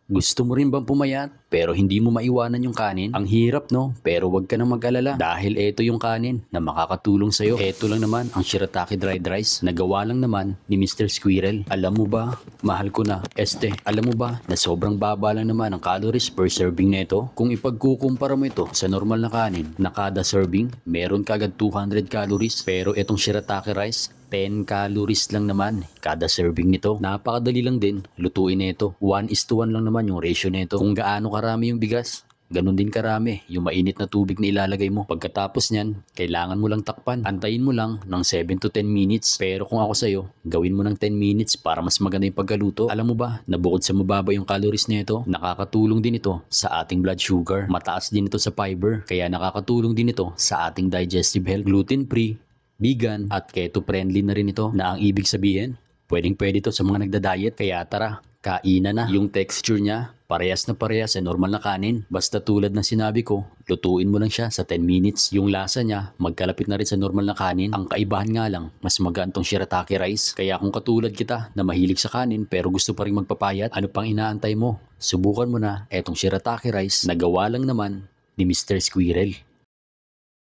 Gusto mo rin bang pumayat pero hindi mo maiwanan yung kanin? Ang hirap no, pero wag ka nang mag-alala dahil eto yung kanin na makakatulong sa'yo. Eto lang naman ang shirataki dried rice na gawa lang naman ni Mr. Squirrel. Alam mo ba, mahal ko na, alam mo ba na sobrang baba lang naman ang calories per serving nito? Kung ipagkukumpara mo ito sa normal na kanin na kada serving, meron kagad 200 calories pero etong shirataki rice 10 calories lang naman kada serving nito. Napakadali lang din lutuin nito. 1:1 lang naman yung ratio nito. Kung gaano karami yung bigas, ganun din karami yung mainit na tubig na ilalagay mo. Pagkatapos niyan, kailangan mo lang takpan. Antayin mo lang ng 7 to 10 minutes. Pero kung ako sa'yo, gawin mo ng 10 minutes para mas maganda yung pagkaluto. Alam mo ba, na bukod sa mababa yung calories nito, nakakatulong din ito sa ating blood sugar. Mataas din ito sa fiber, kaya nakakatulong din ito sa ating digestive health. Gluten-free, vegan at keto friendly na rin ito, na ang ibig sabihin, pwedeng-pwede ito sa mga nagda-diet. Kaya tara, kainan na. Yung texture niya, parehas na parehas sa normal na kanin. Basta tulad ng sinabi ko, lutuin mo lang siya sa 10 minutes. Yung lasa niya, magkalapit na rin sa normal na kanin. Ang kaibahan nga lang, mas magaan tong shirataki rice. Kaya kung katulad kita na mahilig sa kanin pero gusto pa rin magpapayat, ano pang inaantay mo? Subukan mo na etong shirataki rice na gawa lang naman ni Mr. Squirrel.